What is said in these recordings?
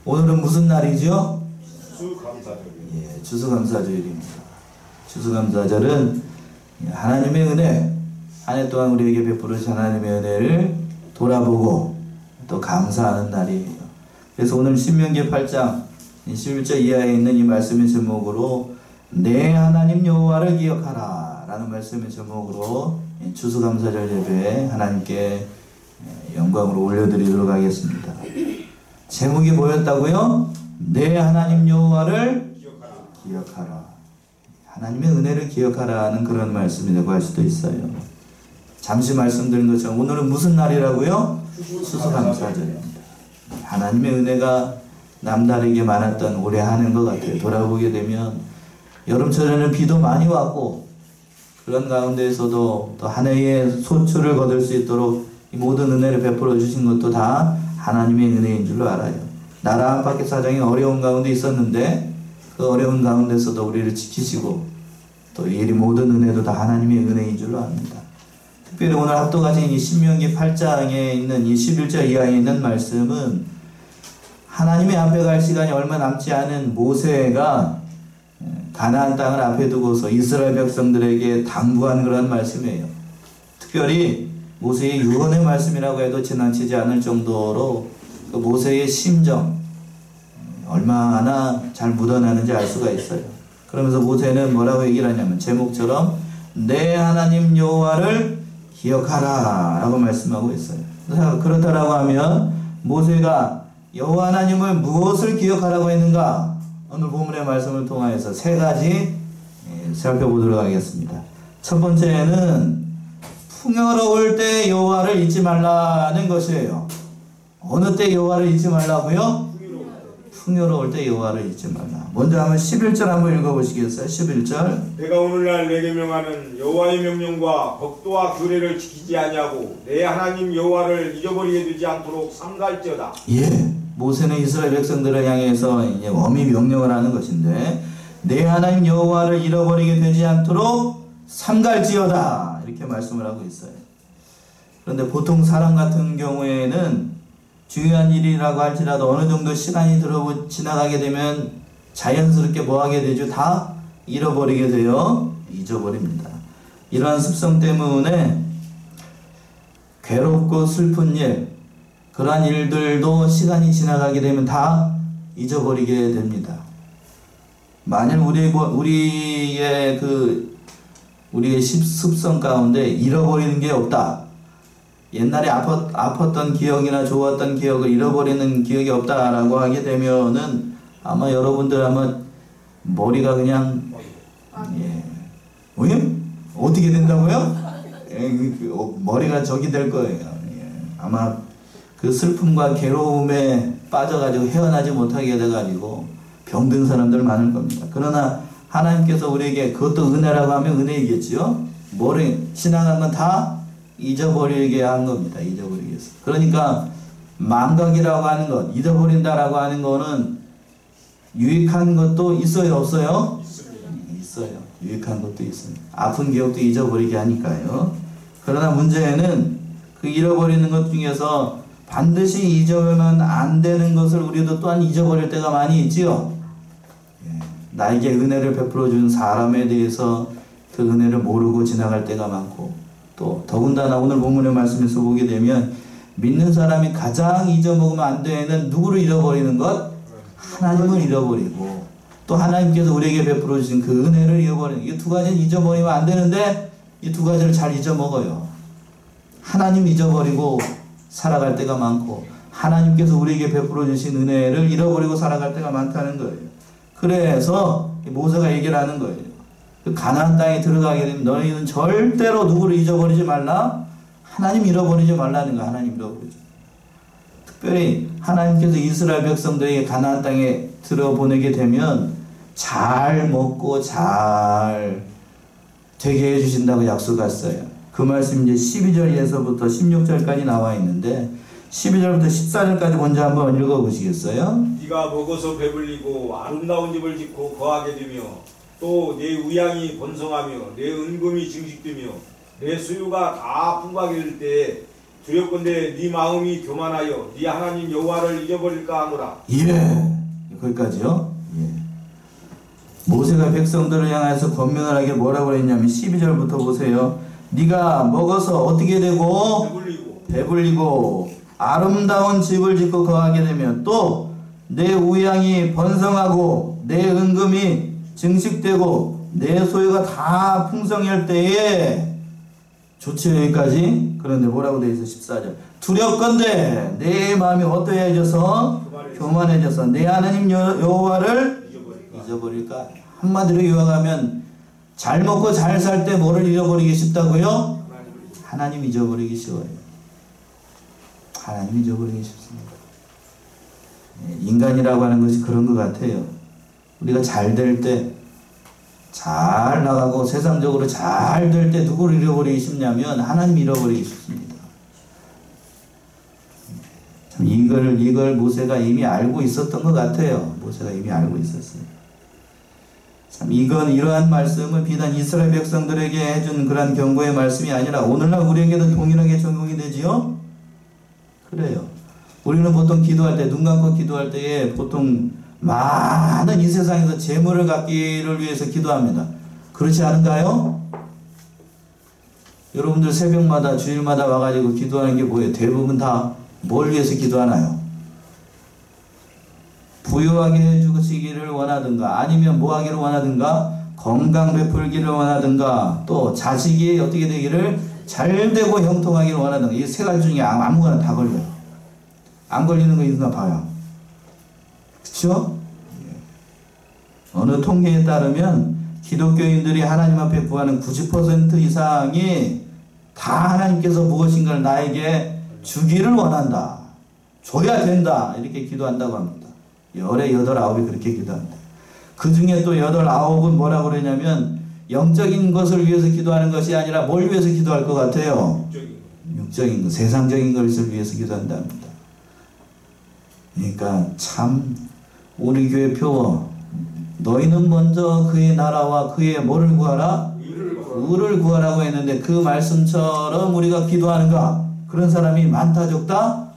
오늘은 무슨 날이죠? 추수감사절이요. 예, 추수감사절입니다. 추수감사절은 하나님의 은혜, 한 해 동안 우리에게 베풀으신 하나님의 은혜를 돌아보고 또 감사하는 날이에요. 그래서 오늘 신명기 8장 11절 이하에 있는 이 말씀의 제목으로 내 하나님 여호와를 기억하라 라는 말씀의 제목으로 추수감사절 예배에 하나님께 영광으로 올려드리도록 하겠습니다. 제목이 뭐였다고요? 내 하나님 여호와를 기억하라. 하나님의 은혜를 기억하라는 그런 말씀이 되고 할 수도 있어요. 잠시 말씀드린 것처럼 오늘은 무슨 날이라고요? 추수감사절입니다. 하나님의 은혜가 남다르게 많았던 올해 한 해인 것 같아요. 돌아보게 되면 여름철에는 비도 많이 왔고 그런 가운데에서도 또 한 해의 소출을 거둘 수 있도록 이 모든 은혜를 베풀어 주신 것도 다 하나님의 은혜인 줄로 알아요. 나라 안팎의 사정이 어려운 가운데 있었는데 그 어려운 가운데서도 우리를 지키시고 또 이 모든 은혜도 다 하나님의 은혜인 줄로 압니다. 특별히 오늘 합독하신 이 신명기 8장에 있는 이 11절 이하에 있는 말씀은 하나님의 앞에 갈 시간이 얼마 남지 않은 모세가 가나안 땅을 앞에 두고서 이스라엘 백성들에게 당부한 그런 말씀이에요. 특별히 모세의 유언의 말씀이라고 해도 지나치지 않을 정도로 그 모세의 심정 얼마나 잘 묻어나는지 알 수가 있어요. 그러면서 모세는 뭐라고 얘기를 하냐면 제목처럼 내 하나님 여호와를 기억하라 라고 말씀하고 있어요. 그렇다라고 하면 모세가 여호와 하나님을 무엇을 기억하라고 했는가? 오늘 본문의 말씀을 통하여서 세 가지 살펴보도록 하겠습니다. 첫 번째는 풍요로울 때 여호와를 잊지 말라는 것이에요. 어느 때 여호와를 잊지 말라고요? 풍요로울 때 여호와를 잊지 말라. 먼저 한번 11절 한번 읽어보시겠어요? 11절. 내가 오늘날 내게 명하는 여호와의 명령과 법도와 규례를 지키지 아니하고 내 하나님 여호와를 잊어버리게 되지 않도록 삼갈지어다. 예, 모세는 이스라엘 백성들을 향해서 이제 엄히 명령을 하는 것인데 내 하나님 여호와를 잃어버리게 되지 않도록 삼갈지어다 이렇게 말씀을 하고 있어요. 그런데 보통 사람 같은 경우에는 중요한 일이라고 할지라도 어느 정도 시간이 지나가게 되면 자연스럽게 뭐하게 되죠? 다 잃어버리게 돼요. 잊어버립니다. 이러한 습성 때문에 괴롭고 슬픈 일, 그러한 일들도 시간이 지나가게 되면 다 잊어버리게 됩니다. 만일 우리의 습성 가운데 잃어버리는 게 없다. 옛날에 아팠던 기억이나 좋았던 기억을 잃어버리는 기억이 없다라고 하게 되면은 아마 여러분들 아마 머리가 그냥 어떻게 된다고요? 머리가 저기 될 거예요. 아마 그 슬픔과 괴로움에 빠져가지고 헤어나지 못하게 돼가지고 병든 사람들 많을 겁니다. 그러나 하나님께서 우리에게 그것도 은혜라고 하면 은혜이겠지요. 지나간 건 다 잊어버리게 한 겁니다. 잊어버리겠어. 그러니까 망각이라고 하는 것, 잊어버린다라고 하는 거는 유익한 것도 있어요, 없어요? 있어요. 유익한 것도 있습니다. 아픈 기억도 잊어버리게 하니까요. 그러나 문제는 그 잃어버리는 것 중에서 반드시 잊어버리면 안 되는 것을 우리도 또한 잊어버릴 때가 많이 있지요. 나에게 은혜를 베풀어 준 사람에 대해서 그 은혜를 모르고 지나갈 때가 많고 또 더군다나 오늘 본문의 말씀에서 보게 되면 믿는 사람이 가장 잊어먹으면 안 되는 누구를 잃어버리는 것? 하나님을 잃어버리고 또 하나님께서 우리에게 베풀어 주신 그 은혜를 잃어버리는 이 두 가지는 잊어버리면 안 되는데 이 두 가지를 잘 잊어먹어요. 하나님 잊어버리고 살아갈 때가 많고 하나님께서 우리에게 베풀어 주신 은혜를 잃어버리고 살아갈 때가 많다는 거예요. 그래서 모세가 얘기를 하는 거예요. 그 가나안 땅에 들어가게 되면 너희는 절대로 누구를 잊어버리지 말라. 하나님 잃어버리지 말라는 거야. 하나님 잃어버리지. 특별히 하나님께서 이스라엘 백성들에게 가나안 땅에 들어보내게 되면 잘 먹고 잘 되게 해주신다고 약속했어요. 그 말씀 이제 12절에서부터 16절까지 나와 있는데 12절부터 14절까지 먼저 한번 읽어보시겠어요? 네가 먹어서 배불리고 아름다운 집을 짓고 거하게 되며 또 내 우양이 번성하며 내 은금이 증식되며 내 수유가 다 풍부하게 될 때에 두렵건대 네 마음이 교만하여 네 하나님 여호와를 잊어버릴까 하노라. 예, 거기까지요. 예. 모세가 백성들을 향해서 권면을 하게 뭐라고 했냐면 12절부터 보세요. 네가 먹어서 어떻게 되고 배불리고 아름다운 집을 짓고 거하게 되면 또 내 우양이 번성하고 내 은금이 증식되고 내 소유가 다 풍성할 때에 좋지요. 여기까지. 그런데 뭐라고 되어 있어? 14절. 두렵건대 내 마음이 어떠해져서 교만해져서 내 하나님 여호와를 잊어버릴까? 한마디로 요약하면 잘 먹고 잘 살 때 뭐를 잃어버리기 쉽다고요? 하나님 잊어버리기 쉬워요. 하나님 잊어버리기 쉽습니다. 인간이라고 하는 것이 그런 것 같아요. 우리가 잘 될 때, 잘 나가고 세상적으로 잘 될 때 누구를 잃어버리기 쉽냐면 하나님 잃어버리기 쉽습니다. 참 이걸 모세가 이미 알고 있었던 것 같아요. 모세가 이미 알고 있었어요. 참 이러한 말씀은 비단 이스라엘 백성들에게 해준 그런 경고의 말씀이 아니라 오늘날 우리에게도 동일하게 적용이 되지요? 그래요. 우리는 보통 기도할 때, 눈 감고 기도할 때에 보통 많은 이 세상에서 재물을 갖기를 위해서 기도합니다. 그렇지 않은가요? 여러분들 새벽마다 주일마다 와가지고 기도하는 게 뭐예요? 대부분 다 뭘 위해서 기도하나요? 부유하게 해주시기를 원하든가, 아니면 뭐 하기를 원하든가, 건강 베풀기를 원하든가, 또 자식이 어떻게 되기를 잘 되고 형통하기를 원하든가. 이 세 가지 중에 아무거나 다 걸려요. 안 걸리는 거 있나 봐요. 그쵸? 어느 통계에 따르면 기독교인들이 하나님 앞에 구하는 90% 이상이 다 하나님께서 무엇인가를 나에게 주기를 원한다. 줘야 된다. 이렇게 기도한다고 합니다. 열에 8, 9이 그렇게 기도한다. 그 중에 또 8, 9은 뭐라고 그러냐면 영적인 것을 위해서 기도하는 것이 아니라 뭘 위해서 기도할 것 같아요? 육적인 것, 세상적인 것을 위해서 기도한답니다. 그러니까 참 우리 교회 표어, 너희는 먼저 그의 나라와 그의 뭐를 구하라? 의를 구하라고 했는데 그 말씀처럼 우리가 기도하는가? 그런 사람이 많다 적다?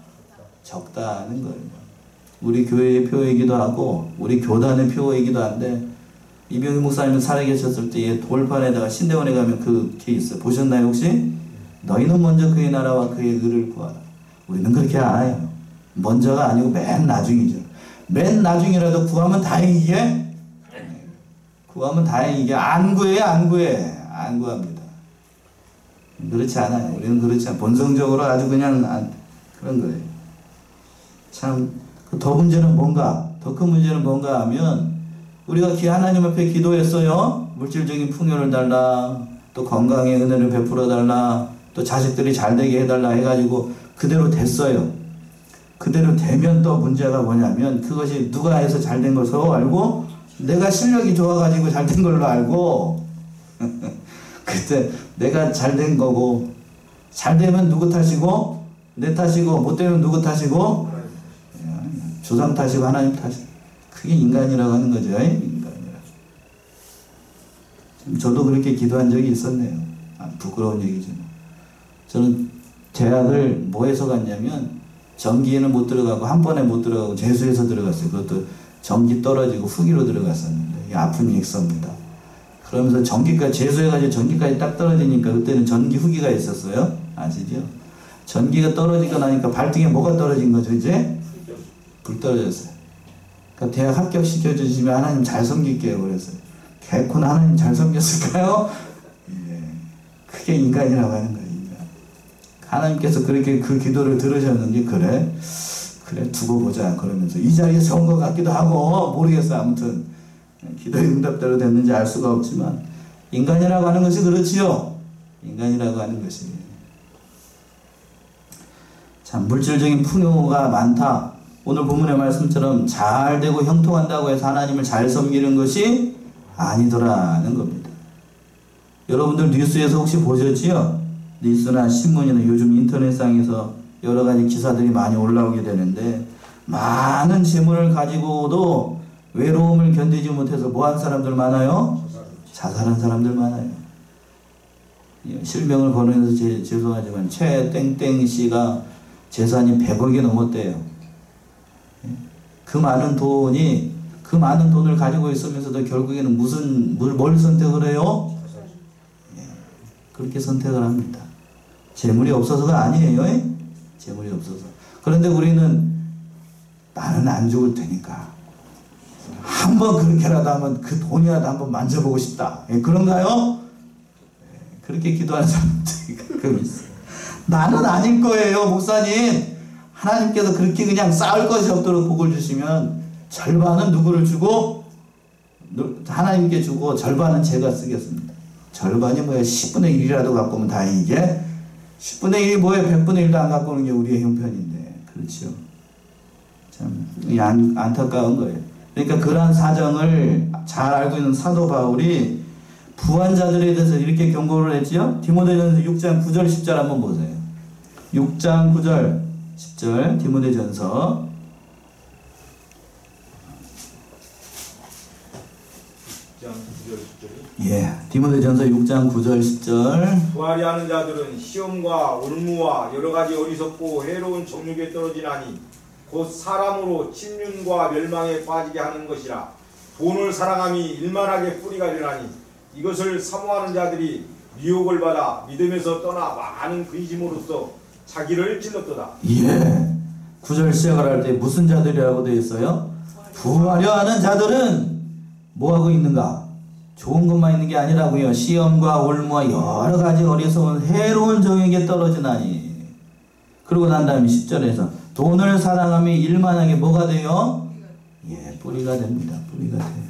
적다는 거예요. 우리 교회의 표이기도 하고 우리 교단의 표이기도 한데 이병희 목사님은 살아계셨을 때 돌판에다가 신대원에 가면 그게 있어요. 보셨나요 혹시? 너희는 먼저 그의 나라와 그의 의를 구하라. 우리는 그렇게 안 해요. 먼저가 아니고 맨 나중이죠. 맨 나중이라도 구하면 다행이게? 구하면 다행이게. 안 구해요, 안 구해. 안 구합니다. 그렇지 않아요. 우리는 그렇지 않아요. 본성적으로 아주 그냥 그런 거예요. 참, 더 문제는 뭔가, 더 큰 문제는 뭔가 하면, 우리가 하나님 앞에 기도했어요. 물질적인 풍요를 달라, 또 건강의 은혜를 베풀어 달라, 또 자식들이 잘 되게 해달라 해가지고, 그대로 됐어요. 그대로 되면 또 문제가 뭐냐면, 그것이 누가 해서 잘 된 것으로 알고, 내가 실력이 좋아가지고 잘 된 걸로 알고, 그때 내가 잘 된 거고, 잘 되면 누구 탓이고, 내 탓이고, 못 되면 누구 탓이고, 조상 탓이고 하나님 탓이고. 그게 인간이라고 하는 거죠. 인간이라. 저도 그렇게 기도한 적이 있었네요. 부끄러운 얘기지만. 저는 대학을 뭐해서 갔냐면 전기에는 못 들어가고 한 번에 못 들어가고 재수해서 들어갔어요. 그것도 전기 떨어지고 후기로 들어갔었는데 아픔이 익습니다. 그러면서 전기까지 재수해가지고 전기까지 딱 떨어지니까 그때는 전기 후기가 있었어요. 아시죠? 전기가 떨어지고 나니까 발등에 뭐가 떨어진 거죠 이제? 불 떨어졌어요. 그러니까 대학 합격시켜 주시면 하나님 잘 섬길게요. 그랬어요. 개콘 하나님 잘 섬겼을까요? 예. 그게 인간이라고 하는 거예요. 인간. 하나님께서 그렇게 그 기도를 들으셨는지 그래 두고 보자 그러면서 이 자리에서 온 것 같기도 하고 모르겠어요. 아무튼 기도의 응답대로 됐는지 알 수가 없지만 인간이라고 하는 것이 그렇지요. 인간이라고 하는 것이 참 물질적인 풍요가 많다. 오늘 본문의 말씀처럼 잘 되고 형통한다고 해서 하나님을 잘 섬기는 것이 아니더라는 겁니다. 여러분들 뉴스에서 혹시 보셨지요? 뉴스나 신문이나 요즘 인터넷상에서 여러 가지 기사들이 많이 올라오게 되는데 많은 재물을 가지고도 외로움을 견디지 못해서 뭐한 사람들 많아요? 자살한 사람들 많아요. 실명을 거론해서 죄송하지만 최땡땡 씨가 재산이 100억이 넘었대요. 그 많은 돈을 가지고 있으면서도 결국에는 뭘 선택을 해요? 그렇게 선택을 합니다. 재물이 없어서가 아니에요. 재물이 없어서. 그런데 우리는 나는 안 죽을 테니까 한번 그렇게라도 하면 그 돈이라도 한번 만져보고 싶다. 그런가요? 그렇게 기도하는 사람들이 가끔 있어요. 나는 아닐 거예요, 목사님. 하나님께서 그렇게 그냥 쌓을 것이 없도록 복을 주시면 절반은 누구를 주고 하나님께 주고 절반은 제가 쓰겠습니다. 절반이 뭐야? 10분의 1이라도 갖고 오면 다행이지. 10분의 1이 뭐예요? 100분의 1도 안 갖고 오는 게 우리의 형편인데. 그렇죠. 참 안타까운 거예요. 그러니까 그러한 사정을 잘 알고 있는 사도 바울이 부한자들에 대해서 이렇게 경고를 했지요. 디모데전서 6장 9절 10절 한번 보세요. 6장 9절 10절 디모데전서. 예, 디모데전서 6장 9절 10절. 부하리 하는 자들은 시험과 올무와 여러가지 어리석고 해로운 정욕에 떨어지나니 곧 사람으로 침륜과 멸망에 빠지게 하는 것이라. 돈을 사랑함이 일만하게 뿌리가 되나니 이것을 사모하는 자들이 미혹을 받아 믿음에서 떠나 많은 근심으로써 자기를 찔렀도다. 예, 9절 시작을 할 때 무슨 자들이라고 되어 있어요? 부하려 하는 자들은 뭐하고 있는가? 좋은 것만 있는 게 아니라고요. 시험과 올무와 여러 가지 어리석은 해로운 정욕에 떨어지나니. 그러고 난 다음에 10절에서 돈을 사랑함이 일만하게 뭐가 돼요? 예, 뿌리가 됩니다. 뿌리가 돼요.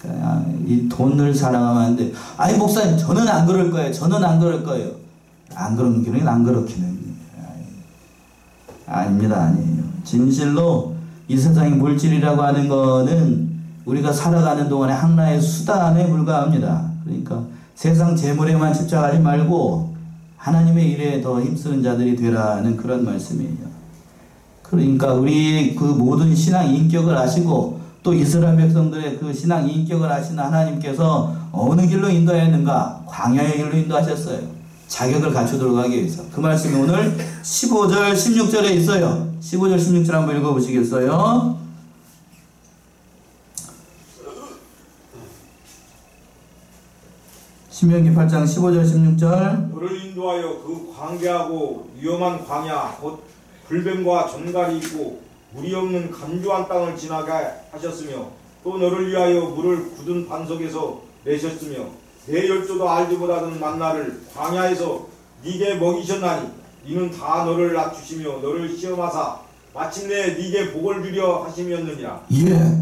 그러니까 이 돈을 사랑하면 안 돼요. 아니 목사님 저는 안 그럴 거예요. 저는 안 그럴 거예요. 안 그렇기는 안 그렇기는 아닙니다. 아니에요. 진실로 이 세상의 물질이라고 하는 거는 우리가 살아가는 동안에 하나의 수단에 불과합니다. 그러니까 세상 재물에만 집착하지 말고 하나님의 일에 더 힘쓰는 자들이 되라는 그런 말씀이에요. 그러니까 우리 그 모든 신앙 인격을 아시고 또 이스라엘 백성들의 그 신앙 인격을 아시는 하나님께서 어느 길로 인도하였는가? 광야의 길로 인도하셨어요. 자격을 갖추도록 하기 위해서. 그 말씀이 오늘 15절 16절에 있어요. 15절 16절 한번 읽어보시겠어요? 신명기 8장 15절 16절. 너를 인도하여 그 광대하고 위험한 광야 곧 불뱀과 전갈이 있고 물이 없는 간조한 땅을 지나게 하셨으며 또 너를 위하여 물을 굳은 반석에서 내셨으며 내 열조도 알지 못하던 만나를 광야에서 네게 먹이셨나니 이는 다 너를 낮추시며 너를 시험하사 마침내 네게 복을 주려 하심이었느니라. 예,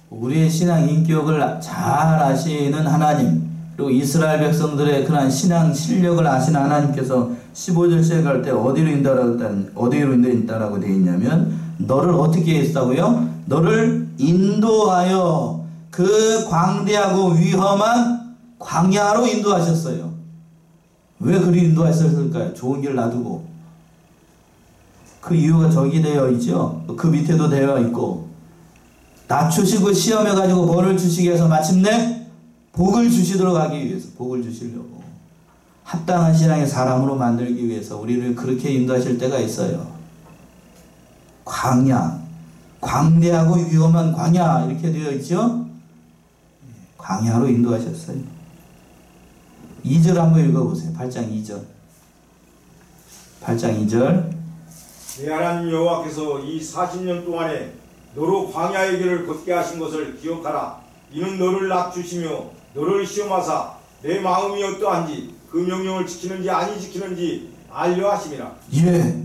우리의 신앙 인격을 잘 아시는 하나님, 그리고 이스라엘 백성들의 그런 신앙 실력을 아시는 하나님께서 15절 시작할 때 어디로 인도했다라고 되어 있냐면 너를 어떻게 했다고요? 너를 인도하여 그 광대하고 위험한 광야로 인도하셨어요. 왜 그리 인도하셨을까요? 좋은 길 놔두고. 그 이유가 저기 되어 있죠. 그 밑에도 되어 있고 낮추시고 시험해가지고 뭐를 주시기 위해서 마침내 복을 주시도록 하기 위해서. 복을 주시려고 합당한 신앙의 사람으로 만들기 위해서 우리를 그렇게 인도하실 때가 있어요. 광야, 광대하고 위험한 광야 이렇게 되어 있죠. 광야로 인도하셨어요. 2절 한번 읽어보세요. 8장 2절. 8장 2절. 내 하나님 여호와께서 이 40년 동안에 너로 광야의 길을 걷게 하신 것을 기억하라. 이는 너를 낮추시며 너를 시험하사 내 마음이 어떠한지 그 명령을 지키는지 아니 지키는지 알려 하심이라. 예,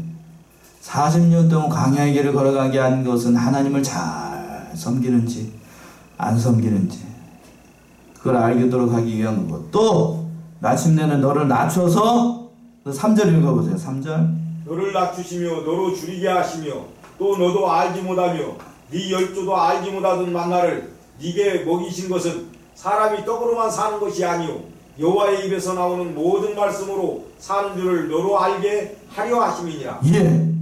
40년 동안 광야의 길을 걸어가게 한 것은 하나님을 잘 섬기는지 안 섬기는지 그걸 알도록 하기 위한 거고, 또 마침내는 너를 낮춰서 3절 읽어보세요. 3절. 너를 낮추시며 너로 줄이게 하시며 또 너도 알지 못하며 네 열조도 알지 못하던 만나를 네게 먹이신 것은 사람이 떡으로만 사는 것이 아니요 여호와의 입에서 나오는 모든 말씀으로 사는 줄을 너로 알게 하려 하심이니라. 예,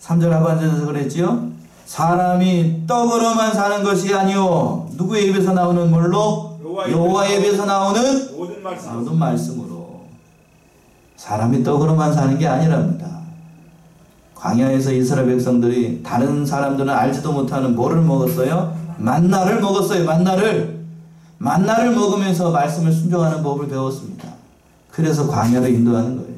3절 하반절에서 그랬지요. 사람이 떡으로만 사는 것이 아니요 누구의 입에서 나오는 뭘로? 여호와의 입에서 나오는 말씀. 말씀으로. 사람이 떡으로만 사는 게 아니랍니다. 광야에서 이스라엘 백성들이 다른 사람들은 알지도 못하는 뭐를 먹었어요? 만나를 먹었어요. 만나를 먹으면서 말씀을 순종하는 법을 배웠습니다. 그래서 광야로 인도하는 거예요.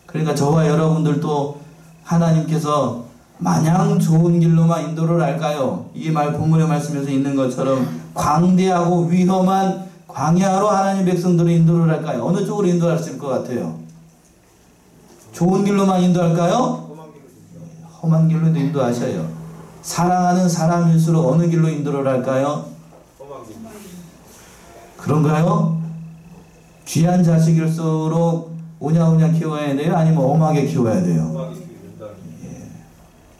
그러니까 저와 여러분들도 하나님께서 마냥 좋은 길로만 인도를 할까요? 이 본문의 말씀에서 있는 것처럼 광대하고 위험한 광야로 하나님 백성들을 인도를 할까요? 어느 쪽으로 인도하실 것 같아요? 좋은 길로만 인도할까요? 험한 길로도 인도하셔요. 사랑하는 사람일수록 어느 길로 인도를 할까요? 그런가요? 귀한 자식일수록 오냐오냐 키워야 돼요? 아니면 엄하게 키워야 돼요? 예.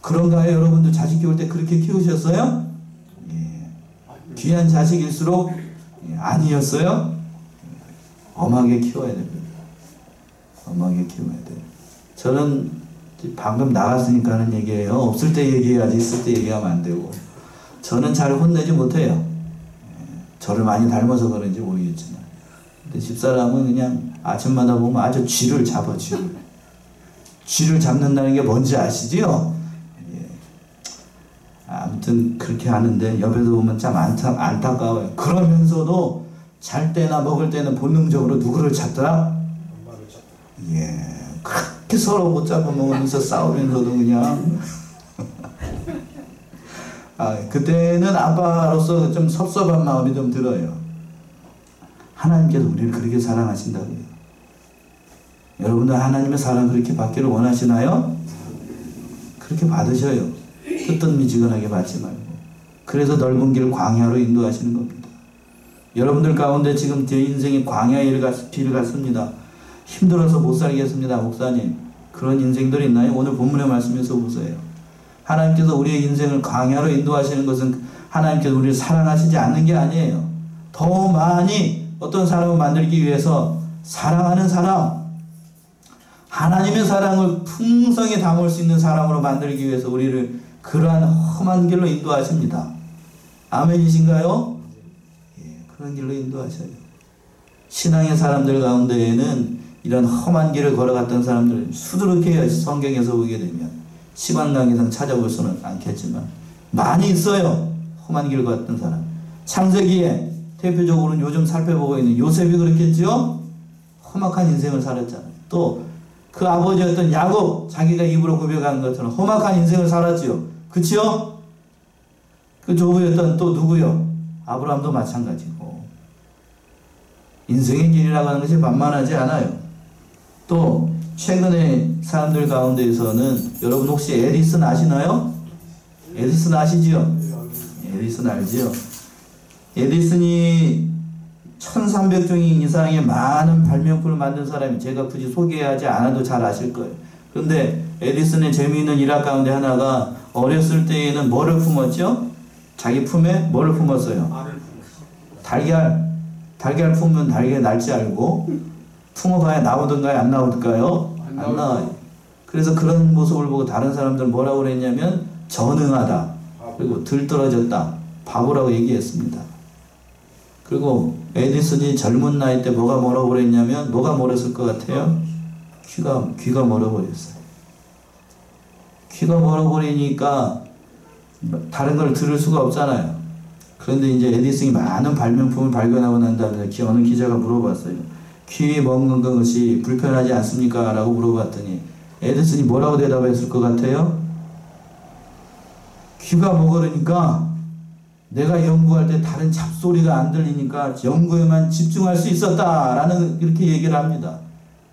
그런가요? 여러분들 자식 키울 때 그렇게 키우셨어요? 예. 귀한 자식일수록 아니었어요? 엄하게 키워야 됩니다. 엄하게 키워야 돼요. 저는 방금 나갔으니까 하는 얘기예요. 없을 때 얘기해야지 있을 때 얘기하면 안 되고. 저는 잘 혼내지 못해요. 저를 많이 닮아서 그런지 모르겠지만. 근데 집사람은 그냥 아침마다 보면 아주 쥐를 잡아, 쥐를. 쥐를 잡는다는 게 뭔지 아시지요? 예. 아무튼 그렇게 하는데 옆에서 보면 참 안타까워요. 그러면서도 잘 때나 먹을 때는 본능적으로 누구를 찾더라? 예. 그렇게 서로 못 잡아먹으면서 싸우면서도 그냥 그때는 아빠로서 좀 섭섭한 마음이 좀 들어요. 하나님께서 우리를 그렇게 사랑하신다고요. 여러분들 하나님의 사랑 그렇게 받기를 원하시나요? 그렇게 받으셔요. 뜨뜻미지근하게 받지 말고. 그래서 넓은 길 광야로 인도하시는 겁니다. 여러분들 가운데 지금 제 인생이 광야의 길을 갔습니다. 힘들어서 못 살겠습니다. 목사님. 그런 인생들이 있나요? 오늘 본문의 말씀에서 보세요. 하나님께서 우리의 인생을 광야로 인도하시는 것은 하나님께서 우리를 사랑하시지 않는 게 아니에요. 더 많이 어떤 사람을 만들기 위해서 사랑하는 사람, 하나님의 사랑을 풍성히 담을 수 있는 사람으로 만들기 위해서 우리를 그러한 험한 길로 인도하십니다. 아멘이신가요? 예, 그런 길로 인도하셔요. 신앙의 사람들 가운데에는 이런 험한 길을 걸어갔던 사람들 수두룩해요. 성경에서 보게 되면 시간 강의상 찾아볼 수는 않겠지만 많이 있어요. 험한 길을 걸었던 사람. 창세기에 대표적으로는 요즘 살펴보고 있는 요셉이 그렇겠죠? 험악한 인생을 살았잖아요. 또 그 아버지였던 야곱, 자기가 입으로 고백한 것처럼 험악한 인생을 살았지요. 그치요? 그 조부였던 또 누구요? 아브라함도 마찬가지고. 인생의 길이라고 하는 것이 만만하지 않아요. 또 최근에 사람들 가운데에서는 여러분 혹시 에디슨 아시나요? 에디슨 아시지요? 에디슨 알지요? 에디슨이 1300종 이상의 많은 발명품을 만든 사람이 제가 굳이 소개하지 않아도 잘 아실 거예요. 그런데 에디슨의 재미있는 일화 가운데 하나가 어렸을 때에는 뭐를 품었죠? 자기 품에 뭐를 품었어요? 달걀 품으면 달걀 날지 알고 품어봐야 나오던가요? 안 나오던가요? 안 나와요. 그래서 그런 모습을 보고 다른 사람들은 뭐라고 그랬냐면 전응하다. 그리고 들떨어졌다. 바보라고 얘기했습니다. 그리고 에디슨이 젊은 나이 때 뭐라고 그랬냐면 뭐가 멀었을 것 같아요? 귀가 멀어버렸어요. 귀가 멀어버리니까 다른 걸 들을 수가 없잖아요. 그런데 이제 에디슨이 많은 발명품을 발견하고 난 다음에 어느 기자가 물어봤어요. 귀 먹는 것이 불편하지 않습니까? 라고 물어봤더니 에디슨이 뭐라고 대답했을 것 같아요? 귀가 먹으니까 내가 연구할 때 다른 잡소리가 안 들리니까 연구에만 집중할 수 있었다 라는 이렇게 얘기를 합니다.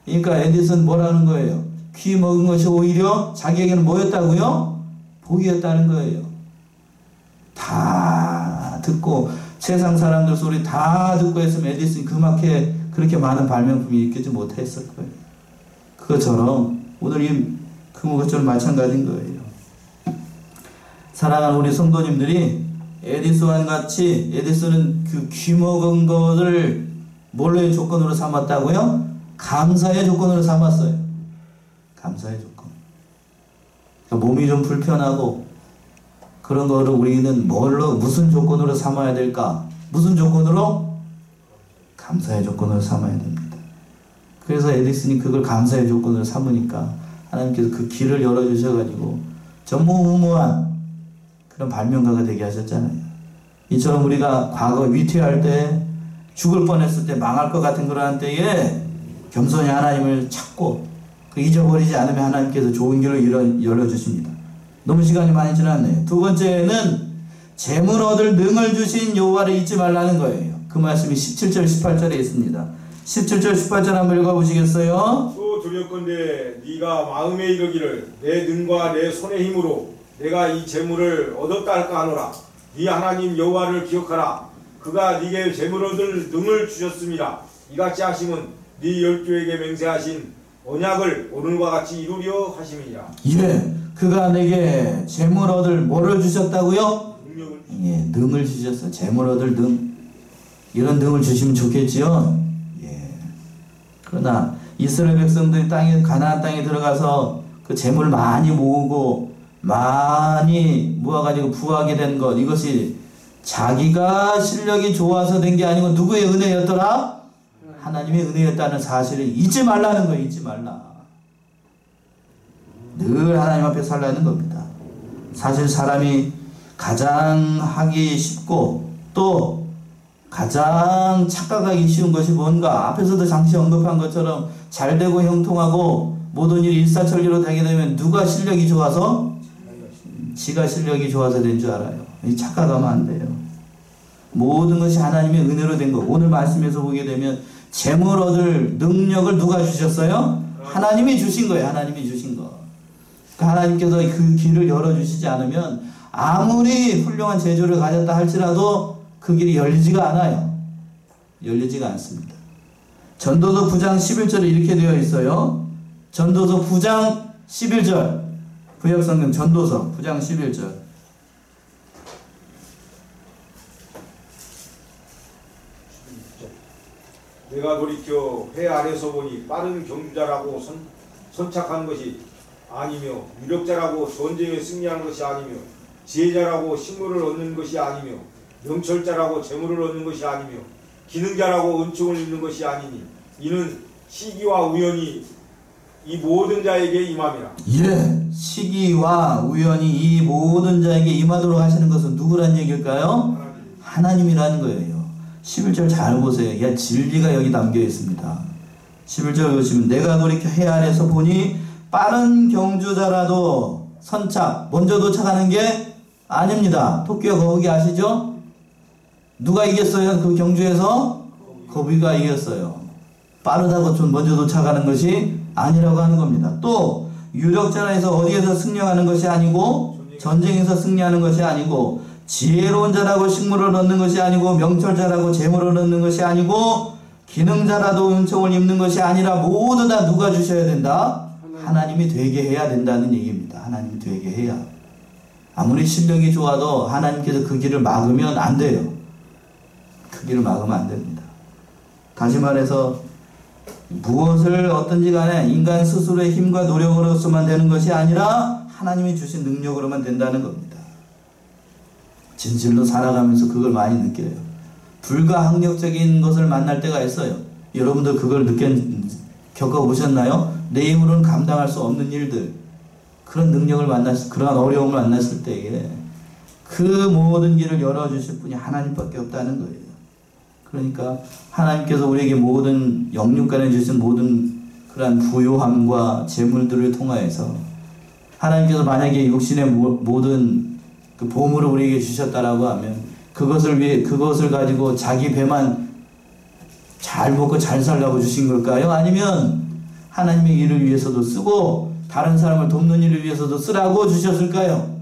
그러니까 에디슨 뭐라는 거예요? 귀 먹은 것이 오히려 자기에게는 뭐였다고요? 복이었다는 거예요. 다 듣고 세상 사람들 소리 다 듣고 했으면 에디슨이 그렇게 많은 발명품이 일으키지 못했을 거예요. 그것처럼 오늘 그것처럼 마찬가지인 거예요. 사랑하는 우리 성도님들이 에디슨과 같이 에디슨은 그 귀 먹은 것을 뭘로의 조건으로 삼았다고요? 감사의 조건으로 삼았어요. 감사의 조건. 그러니까 몸이 좀 불편하고 그런 거를 우리는 무슨 조건으로 삼아야 될까? 무슨 조건으로? 감사의 조건으로 삼아야 됩니다. 그래서 에디슨이 그걸 감사의 조건으로 삼으니까 하나님께서 그 길을 열어주셔가지고 전무후무한 그런 발명가가 되게 하셨잖아요. 이처럼 우리가 과거 위태할 때, 죽을 뻔했을 때, 망할 것 같은 그러한 때에 겸손히 하나님을 찾고 그 잊어버리지 않으면 하나님께서 좋은 길을 열어주십니다. 너무 시간이 많이 지났네요. 두 번째는 재물 얻을 능을 주신 여호와를 잊지 말라는 거예요. 그 말씀이 17절 18절에 있습니다. 17절 18절 한번 읽어보시겠어요? 또 두렵건대 네가 마음에 이르기를 내 능과 내 손의 힘으로 내가 이 재물을 얻었다 할까 하노라. 네 하나님 여호와를 기억하라. 그가 네게 재물 얻을 능을 주셨습니다. 이같이 하심은 네 열조에게 맹세하신 언약을 오늘과 같이 이루려 하심이니라. 예, 그가 내게 재물 얻을 뭐를 주셨다고요? 능력을 예, 능을 주셨어요. 재물 얻을 능. 이런 능을 주시면 좋겠지요. 예. 그러나 이스라엘 백성들이 가나안 땅에 들어가서 그 재물을 많이 모으고 많이 모아가지고 부하게 된 것, 이것이 자기가 실력이 좋아서 된 게 아니고 누구의 은혜였더라? 하나님의 은혜였다는 사실을 잊지 말라는 거예요. 잊지 말라. 늘 하나님 앞에 살라는 겁니다. 사실 사람이 가장 하기 쉽고 또 가장 착각하기 쉬운 것이 뭔가, 앞에서도 잠시 언급한 것처럼 잘되고 형통하고 모든 일이 일사천리로 되게 되면 누가 실력이 좋아서? 지가 실력이 좋아서 된 줄 알아요. 착각하면 안 돼요. 모든 것이 하나님의 은혜로 된 거. 오늘 말씀에서 보게 되면 재물 얻을 능력을 누가 주셨어요? 하나님이 주신 거예요. 하나님이 주신 거. 하나님께서 그 길을 열어주시지 않으면 아무리 훌륭한 재주를 가졌다 할지라도 그 길이 열리지가 않아요. 열리지가 않습니다. 전도서 9장 11절에 이렇게 되어 있어요. 전도서 9장 11절. 구약성경 전도서 9장 11절. 내가 돌이켜 회 아래서 보니 빠른 경주자라고 선착한 것이 아니며 유력자라고 전쟁에 승리하는 것이 아니며 지혜자라고 식물을 얻는 것이 아니며 명철자라고 재물을 얻는 것이 아니며 기능자라고 은총을 입는 것이 아니니 이는 시기와 우연이 이 모든 자에게 임함이라. 예, 시기와 우연이 이 모든 자에게 임하도록 하시는 것은 누구란 얘기일까요? 하나님이라는 거예요. 11절 잘 보세요. 야, 진리가 여기 담겨 있습니다. 11절 보시면 내가 돌이켜 해 아래서 보니 빠른 경주자라도 선착, 먼저 도착하는 게 아닙니다. 토끼와 거북이 아시죠? 누가 이겼어요? 그 경주에서? 거북이가 이겼어요. 빠르다고 좀 먼저 도착하는 것이 아니라고 하는 겁니다. 또 유력자라에서 어디에서 승리하는 것이 아니고 전쟁에서 승리하는 것이 아니고 지혜로운 자라고 식물을 얻는 것이 아니고 명철자라고 재물을 얻는 것이 아니고 기능자라도 은총을 입는 것이 아니라 모두 다 누가 주셔야 된다? 하나님이 되게 해야 된다는 얘기입니다. 하나님이 되게 해야. 아무리 실력이 좋아도 하나님께서 그 길을 막으면 안 돼요. 그 길을 막으면 안 됩니다. 다시 말해서 무엇을 얻든지 간에 인간 스스로의 힘과 노력으로서만 되는 것이 아니라 하나님이 주신 능력으로만 된다는 겁니다. 진실로 살아가면서 그걸 많이 느껴요. 불가항력적인 것을 만날 때가 있어요. 여러분들 그걸 겪어보셨나요? 내 힘으로는 감당할 수 없는 일들, 그런 능력을 그런 어려움을 만났을 때에 그 모든 길을 열어주실 분이 하나님밖에 없다는 거예요. 그러니까 하나님께서 우리에게 모든 영육간에 주신 모든 그러한 부요함과 재물들을 통하여서 하나님께서 만약에 육신의 모든 그 보물을 우리에게 주셨다라고 하면 그것을 가지고 자기 배만 잘 먹고 잘 살라고 주신 걸까요? 아니면 하나님의 일을 위해서도 쓰고 다른 사람을 돕는 일을 위해서도 쓰라고 주셨을까요?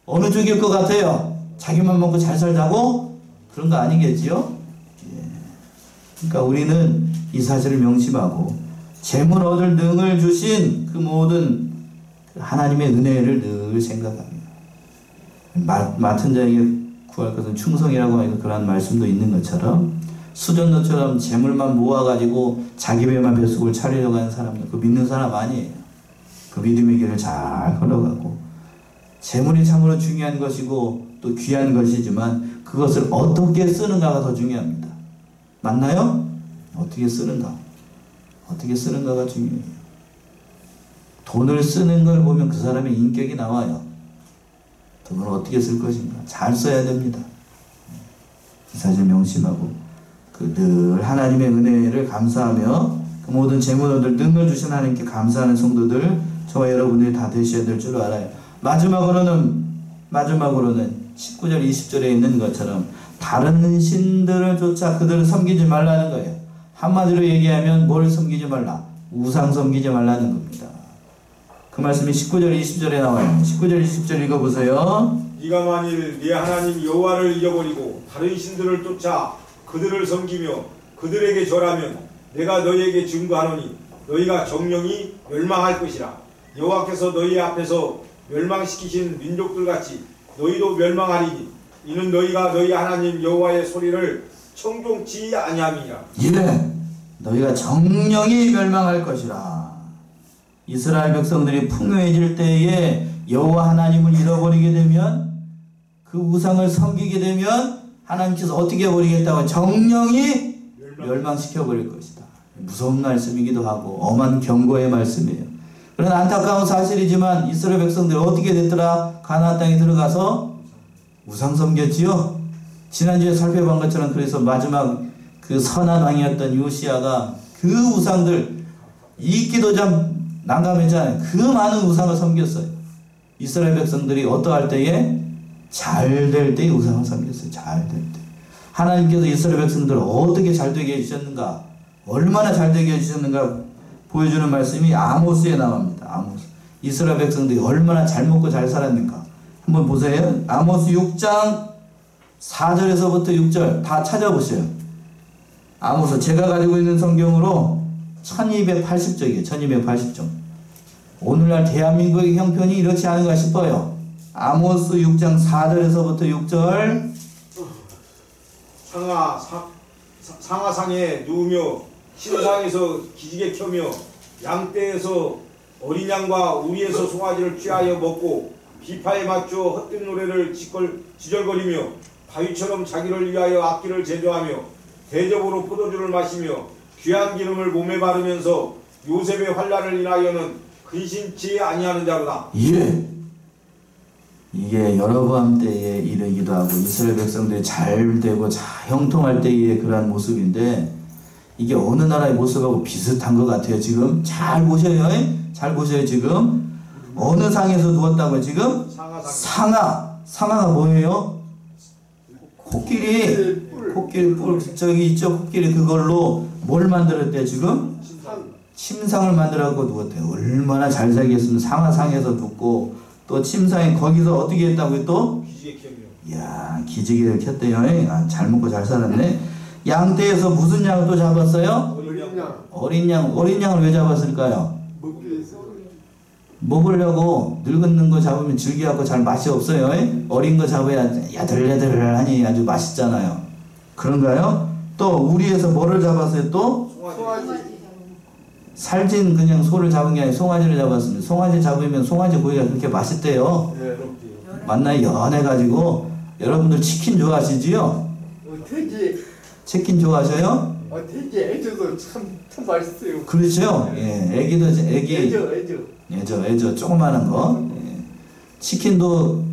어느 쪽일 것 같아요? 자기만 먹고 잘 살자고? 그런 거 아니겠지요? 그러니까 우리는 이 사실을 명심하고 재물 얻을 능을 주신 그 모든 하나님의 은혜를 늘 생각합니다. 맡은 자에게 구할 것은 충성이라고 하는 그런 말씀도 있는 것처럼 수전노처럼 재물만 모아가지고 자기 배만 뱃속을 차리려고 하는 사람들, 그 믿는 사람 아니에요. 그 믿음의 길을 잘 걸어가고 재물이 참으로 중요한 것이고 또 귀한 것이지만 그것을 어떻게 쓰는가가 더 중요합니다. 맞나요? 어떻게 쓰는가? 어떻게 쓰는가가 중요해요. 돈을 쓰는 걸 보면 그 사람의 인격이 나와요. 돈을 어떻게 쓸 것인가? 잘 써야 됩니다. 이 사실 명심하고 늘 하나님의 은혜를 감사하며 그 모든 재물들 능을 주신 하나님께 감사하는 성도들 저와 여러분들이 다 되셔야 될 줄 알아요. 마지막으로는 19절 20절에 있는 것처럼 다른 신들을 쫓아 그들을 섬기지 말라는 거예요. 한마디로 얘기하면 뭘 섬기지 말라? 우상 섬기지 말라는 겁니다. 그 말씀이 19절 20절에 나와요. 19절 20절 읽어보세요. 네가 만일 네 하나님 여호와를 잃어버리고 다른 신들을 쫓아 그들을 섬기며 그들에게 절하면 내가 너희에게 증거하노니 너희가 정령이 멸망할 것이라. 여호와께서 너희 앞에서 멸망시키신 민족들같이 너희도 멸망하리니 이는 너희가 너희 하나님 여호와의 소리를 청종치 아니함이니라. 예, 너희가 정령이 멸망할 것이라. 이스라엘 백성들이 풍요해질 때에 여호와 하나님을 잃어버리게 되면 그 우상을 섬기게 되면 하나님께서 어떻게 해버리겠다고? 정령이 멸망시켜버릴 것이다. 무서운 말씀이기도 하고 엄한 경고의 말씀이에요. 그러나 안타까운 사실이지만 이스라엘 백성들이 어떻게 됐더라? 가나안 땅에 들어가서 우상 섬겼지요. 지난주에 살펴본 것처럼 그래서 마지막 그 선한 왕이었던 요시야가 그 우상들 잊기도 참 난감했잖아요. 그 많은 우상을 섬겼어요. 이스라엘 백성들이 어떠할 때에? 잘 될 때에 우상을 섬겼어요. 잘 될 때. 하나님께서 이스라엘 백성들을 어떻게 잘 되게 해주셨는가, 얼마나 잘 되게 해주셨는가 보여주는 말씀이 아모스에 나옵니다. 아모스. 이스라엘 백성들이 얼마나 잘 먹고 잘 살았는가 한번 보세요. 아모스 6장 4절에서부터 6절 다 찾아보세요. 아모스 제가 가지고 있는 성경으로 1280쪽이에요. 1280쪽. 오늘날 대한민국의 형편이 이렇지 않은가 싶어요. 아모스 6장 4절에서부터 6절. 상하상에 누우며 신상에서 기지개 켜며 양떼에서 어린 양과 우리에서 송아지를 취하여 먹고 비파에 맞춰 헛된 노래를 지절거리며 다윗처럼 자기를 위하여 악기를 제조하며 대접으로 포도주를 마시며 귀한 기름을 몸에 바르면서 요셉의 환난을 인하여는 근심치 아니하는 자로다. 예. 이게 여로보암 때의 일이기도 하고 이스라엘 백성들이 잘 되고 형통할 때의 그러한 모습인데 이게 어느 나라의 모습하고 비슷한 것 같아요. 지금 잘 보셔요. 잘 보셔요. 지금 어느 상에서 누웠다고요? 지금 상아가 뭐예요? 코끼리 뿔 저기 있죠. 코끼리 그걸로 뭘 만들었대요? 지금 침상을 만들어갖고 누웠대요. 얼마나 잘 살겠으면 상하상에서 눕고 또 침상에 거기서 어떻게 했다고요? 또 이야 기지개를 켰대요. 아, 잘 먹고 잘 살았네. 양떼에서 무슨 양을 또 잡았어요? 어린 양을 왜 잡았을까요? 먹으려고 늙은 거 잡으면 질기하고 잘 맛이 없어요. 어린 거 잡아야 야들야들하니 아주 맛있잖아요. 그런가요? 또 우리에서 뭐를 잡았어요? 또? 송아지. 살진 그냥 소를 잡은 게 아니라 송아지를 잡았습니다. 송아지 잡으면 송아지 고기가 그렇게 맛있대요. 만나요. 연해가지고. 여러분들 치킨 좋아하시지요? 돼지. 치킨 좋아하셔요? 돼지 애저도 참 맛있어요. 그렇죠? 예, 애저 조그마한 거. 예. 치킨도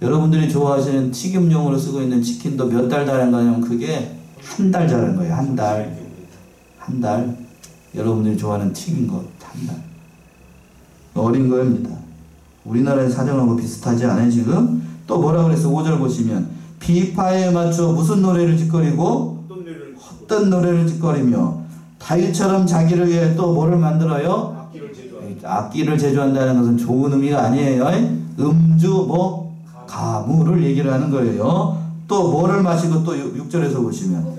여러분들이 좋아하시는 튀김용으로 쓰고 있는 치킨도 몇 달 자란 거냐면 그게 한 달 자란 거예요. 한 달. 여러분들이 좋아하는 튀긴 것 한 달. 어린 거입니다. 우리나라의 사정하고 비슷하지 않아요 지금? 또 뭐라 그랬어? 5절 보시면 비파에 맞춰 무슨 노래를 짓거리고 헛된 노래를 짓거리며 다윗처럼 자기를 위해 또 뭐를 만들어요? 악기를 제조한다는 것은 좋은 의미가 아니에요. 음주 가무를 얘기를 하는 거예요. 또 뭐를 마시고 또 6절에서 보시면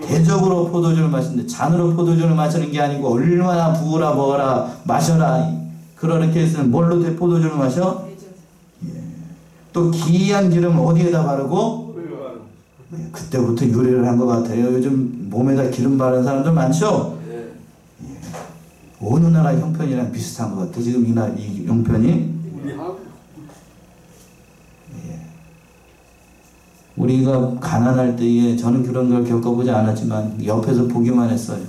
대접으로 포도주를 마시는데 잔으로 포도주를 마시는 게 아니고 얼마나 부으라 먹어라 마셔라 그렇게 했으면 뭘로 포도주를 마셔? 예. 또 기이한 기름 어디에다 바르고? 예. 그때부터 유래를 한 것 같아요. 요즘 몸에다 기름 바르는 사람들 많죠? 예. 어느 나라 형편이랑 비슷한 것 같아 지금 이 형편이. 우리가 가난할 때에 저는 그런 걸 겪어보지 않았지만 옆에서 보기만 했어요.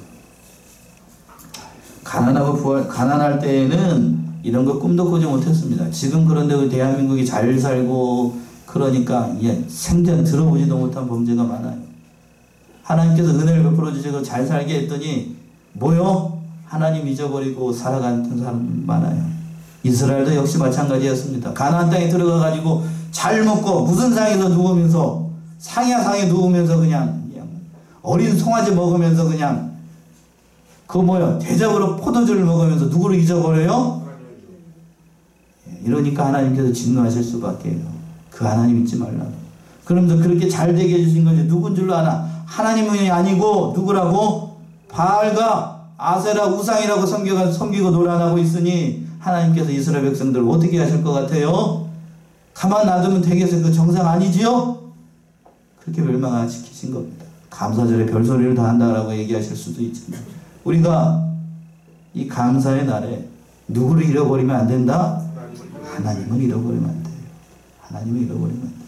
가난할 때에는 이런 거 꿈도 꾸지 못했습니다. 지금 그런데 우리 대한민국이 잘 살고 그러니까 생전 들어보지도 못한 범죄가 많아요. 하나님께서 은혜를 베풀어 주시고 잘 살게 했더니 뭐요? 하나님 잊어버리고 살아가는 사람 많아요. 이스라엘도 역시 마찬가지였습니다. 가나안 땅에 들어가 가지고 잘 먹고 무슨 상에서 누우면서 상에 누우면서 그냥 어린 송아지 먹으면서 그냥 대접으로 포도주를 먹으면서 누구를 잊어버려요? 이러니까 하나님께서 진노하실 수밖에 해요. 그 하나님 잊지 말라고. 그러면서 그렇게 잘 되게 해주신 것이 누군 줄로 아나? 하나님이 아니고 누구라고? 바알과 아세라 우상이라고 섬기고 노란하고 있으니 하나님께서 이스라엘 백성들을 어떻게 하실 것 같아요? 가만 놔두면 되겠어요? 그 정상 아니지요? 그렇게 멸망시키신 겁니다. 감사절에 별소리를 더 한다라고 얘기하실 수도 있지만 우리가 이 감사의 날에 누구를 잃어버리면 안 된다? 하나님을 잃어버리면 안 돼요. 하나님을 잃어버리면 안 돼요.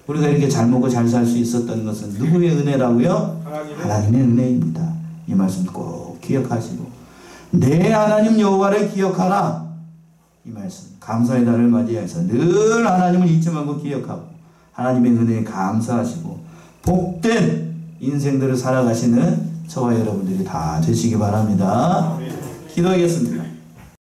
우리가 이렇게 잘 먹고 잘 살 수 있었던 것은 누구의 은혜라고요? 하나님의 은혜입니다. 이 말씀 꼭 기억하시고 내 하나님 여호와를 기억하라. 이 말씀 감사의 날을 맞이해서 늘 하나님을 잊지 말고 기억하고 하나님의 은혜에 감사하시고 복된 인생들을 살아가시는 저와 여러분들이 다 되시기 바랍니다. 기도하겠습니다.